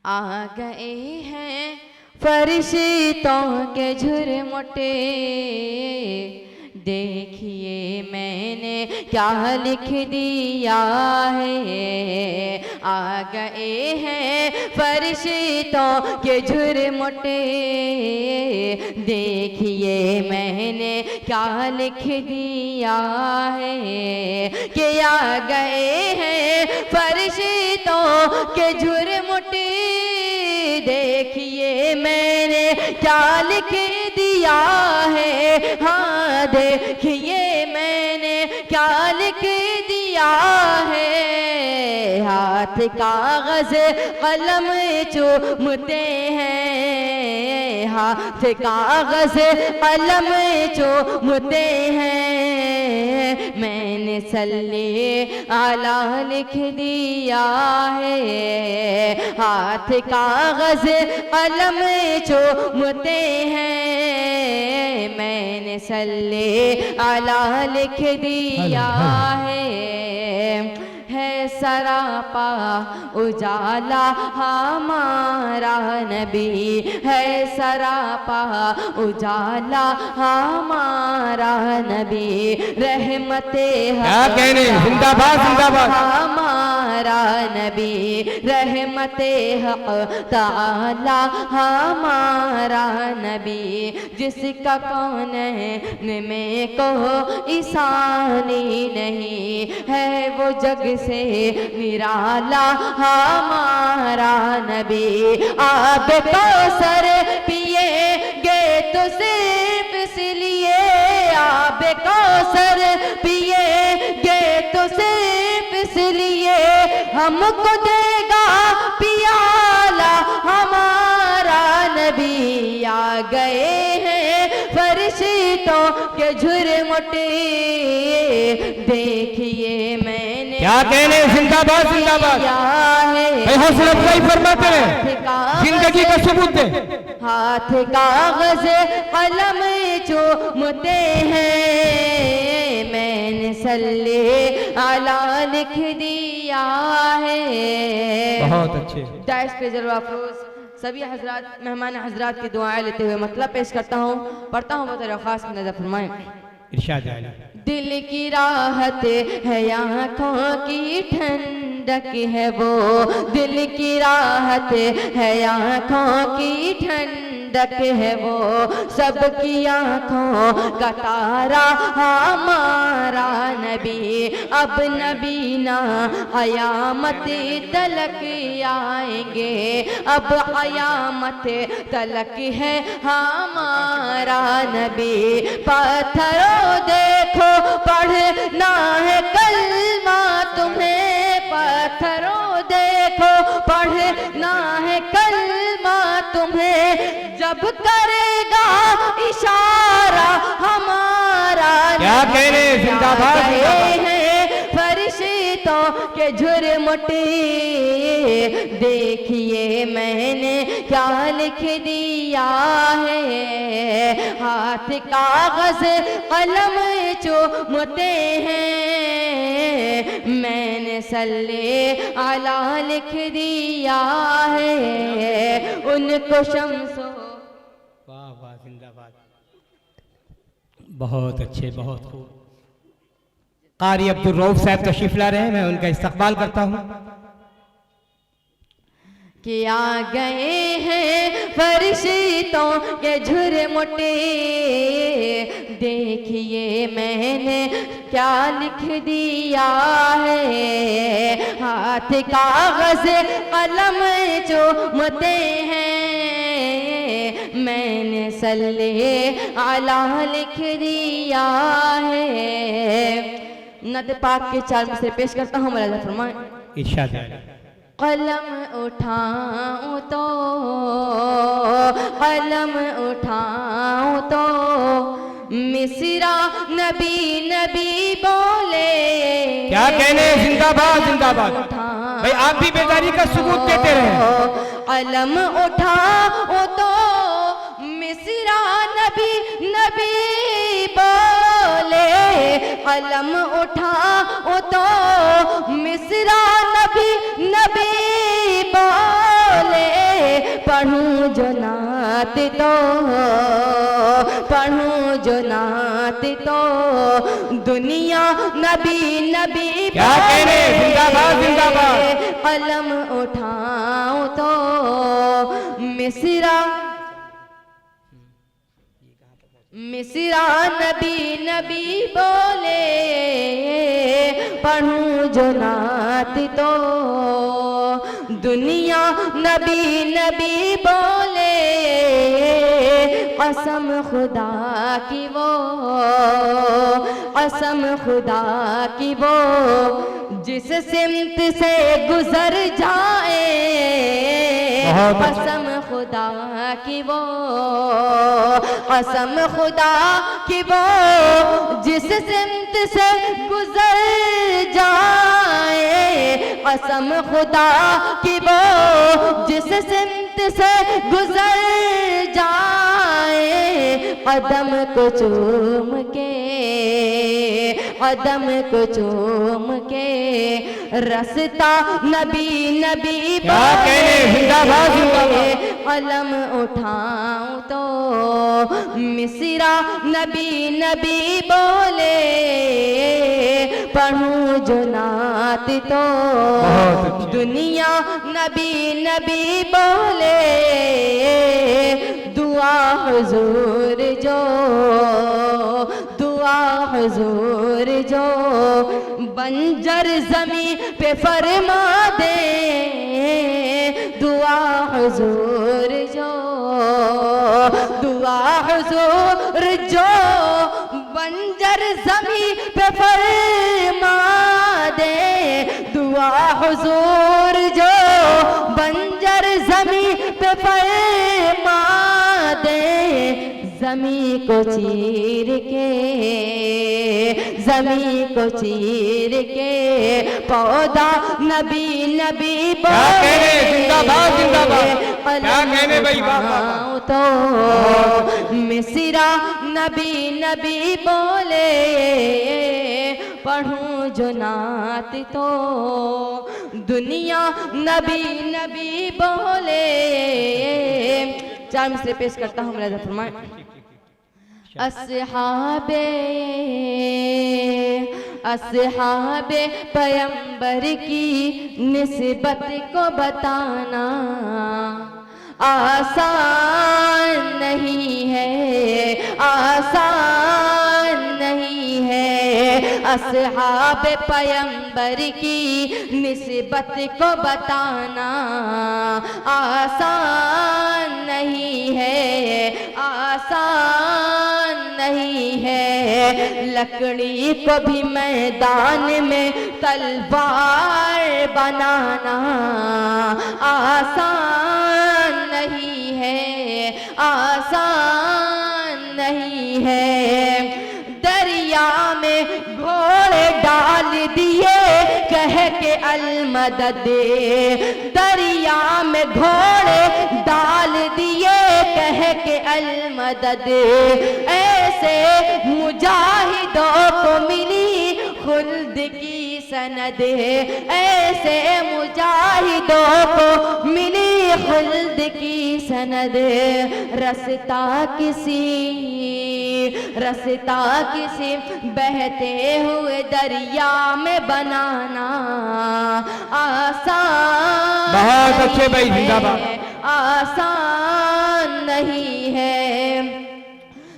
آ گئے ہیں فرشتوں کے جھرمٹے، دیکھیے میں نے کیا لکھ دیا ہے۔ آ گئے ہیں فرشتوں کے جھرمٹے، دیکھیے میں نے کیا لکھ دیا ہے کہ آ گئے ہیں فرشتوں کے جھرمٹے، دیکھیے میں نے کیا لکھ دیا ہے۔ ہاں دیکھیے میں نے کیا لکھ دیا ہے۔ ہاتھ کاغذ قلم چومتے ہیں، ہاتھ کاغذ قلم چومتے ہیں، میں نے صلی اعلیٰ لکھ دیا ہے۔ ہاتھ کاغذ قلم چومتے ہیں، میں نے صلی اعلیٰ لکھ دیا ہے سراپا اجالا ہمارا نبی، ہے سراپا اجالا ہمارا نبی، رحمت زندہ باد زندہ باد ہمارا نبی، رحمت حق تعالی ہمارا نبی، جس کا کونین میں کوئی ثانی نہیں، ہے وہ جگ سے نرالا ہمارا نبی۔ آب کوثر پیے گے تو صرف اس لیے، آب کوثر پیے گے تو صرف اس لیے، ہم کو دے گا پیالہ ہمارا نبی۔ آ گئے ہیں فرشتوں کے جھرمٹے، دیکھیے میں نے کیا کہنے، زندہ باد زندہ باد، حوصلہ افزائی فرماتے ہیں، زندگی کا ثبوت دیں۔ ہاتھ کاغذ قلم چومتے ہیں، میں نے صلی اعلیٰ لکھ دیا ہے۔ بہت اچھے۔ داعش پہ جلوہ افروز سبھی حضرات مہمان حضرات کی دعائیں لیتے ہوئے مطلب پیش کرتا ہوں، پڑھتا ہوں بطور خاص کی نظر فرمائیں۔ ارشاد عالی۔ دل کی راحت ہے آنکھوں کی ٹھنڈک ہے وہ، دل کی راحت ہے آنکھوں کی ٹھنڈک ہے وہ، سب کی آنکھوں کا تارا ہمارا نبی، اب نبی نہ قیامت تلک آئیں گے، اب قیامت تلک ہے ہمارا نبی۔ پتھروں دیکھو پڑھنا ہے کلمہ تمہیں، پتھروں دیکھو پڑھنا ہے کلمہ تمہیں، جب کرے گا اشارہ ہمارا کیا کہنے، زندہ باد ہیں فرشتوں کے جھرمٹے، دیکھیے میں نے کیا لکھ دیا ہے۔ ہاتھ کاغذ قلم چومتے ہیں، میں نے صلی اعلیٰ لکھ دیا ہے۔ ان کو شمس واہ واہ زندہ باد، بہت اچھے، بہت خوب۔ قاری عبدالرؤف صاحب تشریف لا رہے ہیں، میں ان کا استقبال کرتا ہوں۔ کہ آ گئے ہیں فرشتوں کے جھرمٹے، دیکھیے میں نے کیا لکھ دیا ہے۔ ہاتھ کاغذ قلم چومتے ہیں، میں نے صلی اعلیٰ لکھ دیا ہے۔ نعت پاک کے 4 مصرے پیش کرتا ہوں، ملاحظہ فرمائیں۔ ارشاد عالی۔ قلم اٹھاؤں تو، قلم اٹھاؤں تو، مصرع نبی نبی بولے۔ کیا کہنے، زندہ باد زندہ باد۔ بھئی آپ بھی بیداری کا ثبوت دیتے رہے۔ قلم اٹھاؤں تو، مصرع نبی نبی بولے، قلم اٹھاؤں تو، مصرع نبی نبی بولے۔ جو نعت تو پڑھوں جو نعت تو دنیا نبی نبی کیا کہنے زندہ باد زندہ باد قلم اٹھاؤں تو مصرع نبی نبی بولے پڑھوں جو نعت تو دنیا نبی نبی بولے قسم خدا کی وہ قسم خدا کی وہ جس سمت سے گزر جائے قسم خدا کی وہ قسم خدا کی وہ جس سمت سے گزر جائے قسم خدا کی وہ جس سمت سے گزر جائے قدم کو چوم کے قدم کو چوم کے رستا نبی نبی قلم اٹھاؤں تو مصرع نبی نبی بولے پڑھوں جو نعت تو دنیا نبی نبی بولے دعا حضور جو دعا حضور جو بنجر زمین پہ فرما دے دعا حضور جو دعا حضور جو بنجر زمین پہ فرما دے دعا حضور جو بنجر زمین پہ فرما دے زمین کو چیر کے زمین کو چیر کے پودا نبی نبی بولے تو مصرع نبی نبی بولے پڑھوں جو نعت تو دنیا نبی نبی بولے چار مصرے پیش کرتا ہوں ملاحظہ فرمائیں اصحاب پیغمبر کی نسبت کو بتانا آسان نہیں ہے آسان نہیں ہے اصحاب پیغمبر کی نسبت کو بتانا آسان نہیں ہے آسان نہیں ہے لکڑی کو بھی میدان میں تلوار بنانا آسان نہیں ہے آسان نہیں ہے دریا میں گھوڑے ڈال دیے کہہ کے المدد دریا میں گھوڑے ڈال دیے کہہ کے المدد ایسے مجاہدوں کو ملی خلد کی سند ایسے مجاہدوں کو ملی خلد کی سند رستا کسی بہتے ہوئے دریا میں بنانا آسان بہت اچھے بھائی زندہ باد آسان نہیں ہے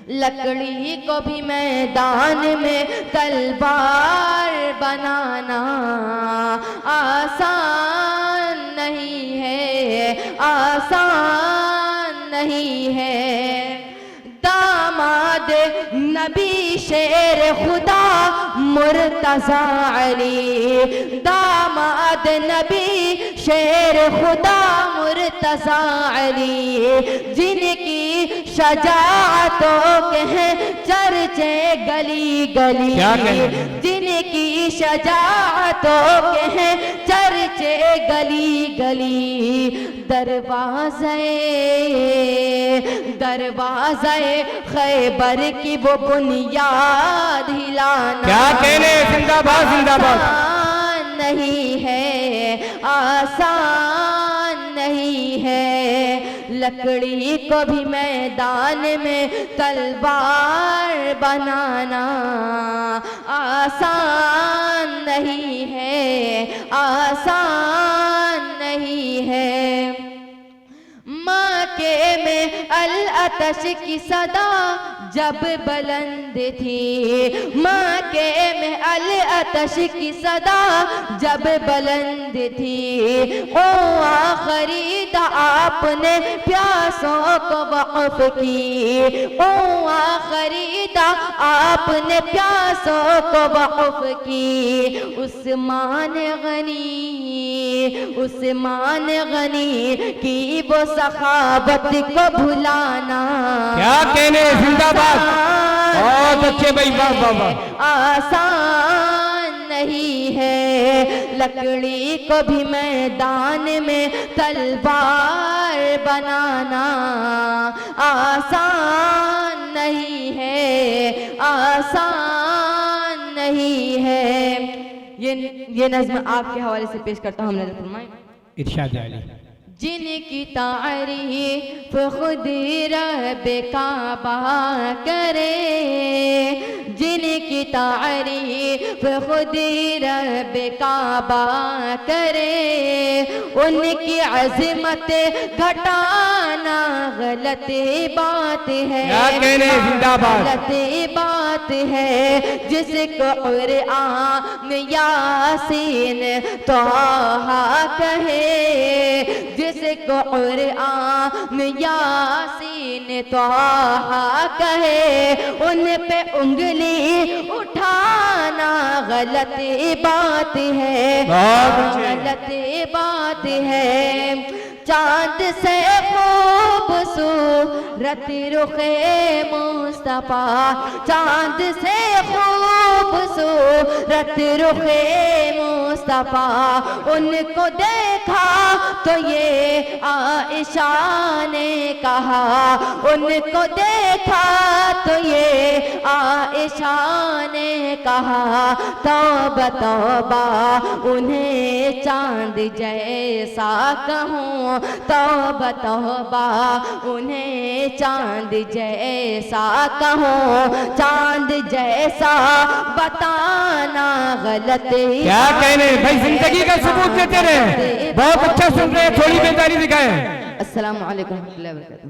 لکڑی کو بھی میدان میں تلوار بنانا آسان نہیں ہے آسان نہیں ہے داماد نبی شیر خدا مرتضیٰ علی داماد نبی شیر خدا مرتضیٰ علی جن کی شجاعتوں کے ہیں چرچے گلی گلی جن کی شجاعتوں کے ہیں چرچے گلی گلی دروازے خیبر کی وہ بنیاد ہلانا کیا کہنے زندہ باد آسان نہیں ہے آسان نہیں ہے لکڑی کو بھی میدان میں تلوار بنانا آسان نہیں ہے، آسان نہیں ہے۔ مکے میں العطش کی صدا جب بلند تھی، مکے میں العطش کی صدا جب بلند تھی، او آخری دا آپ نے پیاسوں کو وقف کی، او آخری دا آپ نے پیاسوں کو وقف کی۔ عثمان غنی کی وہ سخاوت کو بھلانا کیا کہنے، زندہ باد، بہت اچھے بھائی، واہ واہ واہ۔ آسان نہیں ہے، لکڑی کو بھی میدان میں تلوار بنانا آسان نہیں ہے، آسان نہیں ہے۔ یہ نظم آپ کے حوالے سے پیش کرتا ہوں، نظر فرمائیں۔ ارشاد علی۔ جن کی تعریف خود رب کعبہ کرے، جن کی تعریف خود رب کعبہ کرے، ان کی عظمت گھٹانا غلط بات ہے، کیا کہنے، زندہ باد۔ غلط بات ہے۔ جس کو قرآن یاسین طٰہٰ کہے، جس کو قرآن یاسین طٰہٰ کہے، ان پہ انگلی اٹھانا غلط بات ہے، غلط بات ہے۔ چاند سے خوبصورت رخ مصطفیٰ، چاند سے خوبصورت رخ مصطفیٰ، ان کو دیکھا تو یہ عائشہ نے کہا، ان کو دیکھا تو یہ عائشہ نے کہا، توبہ توبہ انہیں چاند جیسا کہوں، توبہ توبہ انہیں چاند جیسا کہوں، چاند جیسا بتانا غلط۔ کیا کہنے بھائی، زندگی کا ثبوت دیتے رہے، بہت اچھا سن رہے ہیں، تھوڑی بیداری دکھائیں۔ السلام علیکم ورحمۃ اللہ وبرکاتہ۔